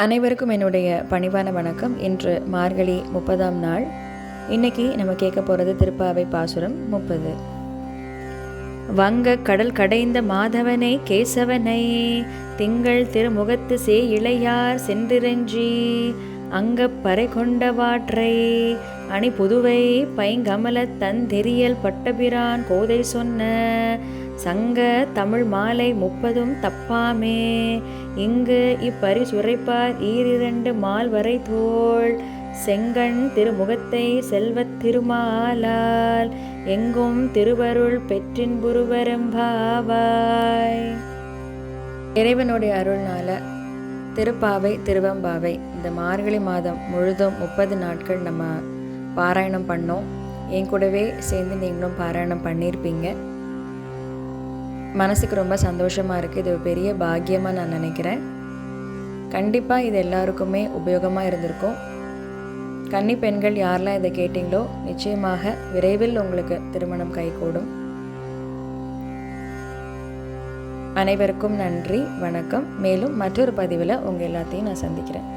அனைவருக்கும் என்னுடைய பணிவான வணக்கம். இன்று மார்கழி 30ஆம் நாள். இன்னைக்கு நம்ம கேட்க போகிறது திருப்பாவை பாசுரம் 30. வங்க கடல் கடைந்த மாதவனை கேசவனை திங்கள் திருமுகத்து சே இளையார் சென்றிரஞ்சி அங்கப் பறை கொண்டவாற்றை அணி புதுவை பைங்கமல தந்தெரியல் பட்டபிரான் கோதை சொன்ன சங்க தமிழ் மாலை 30 தப்பாமே இங்கு இப்பரிசுரைப்பார் ஈரிரண்டு மால்வரை தோள் செங்கண் திருமுகத்தை செல்வத் திருமாலால் எங்கும் திருவருள் பெற்றின்புருவரம்பாவாய். இறைவனுடைய அருள்னால திருப்பாவை திருவம்பாவை இந்த மார்கழி மாதம் முழுதும் 30 நாட்கள் நம்ம பாராயணம் பண்ணோம். என் கூடவே சேர்ந்து நீங்களும் பாராயணம் பண்ணியிருப்பீங்க. மனசுக்கு ரொம்ப சந்தோஷமாக இருக்குது. இது ஒரு பெரிய பாக்கியமாக நான் நினைக்கிறேன். கண்டிப்பாக இது எல்லாருக்குமே உபயோகமாக இருந்திருக்கும். கன்னி பெண்கள் யாரெல்லாம் இதை கேட்டிங்களோ நிச்சயமாக விரைவில் உங்களுக்கு திருமணம் கைகூடும். அனைவருக்கும் நன்றி, வணக்கம். மேலும் மற்றொரு பதிவில் உங்கள் எல்லாத்தையும் நான் சந்திக்கிறேன்.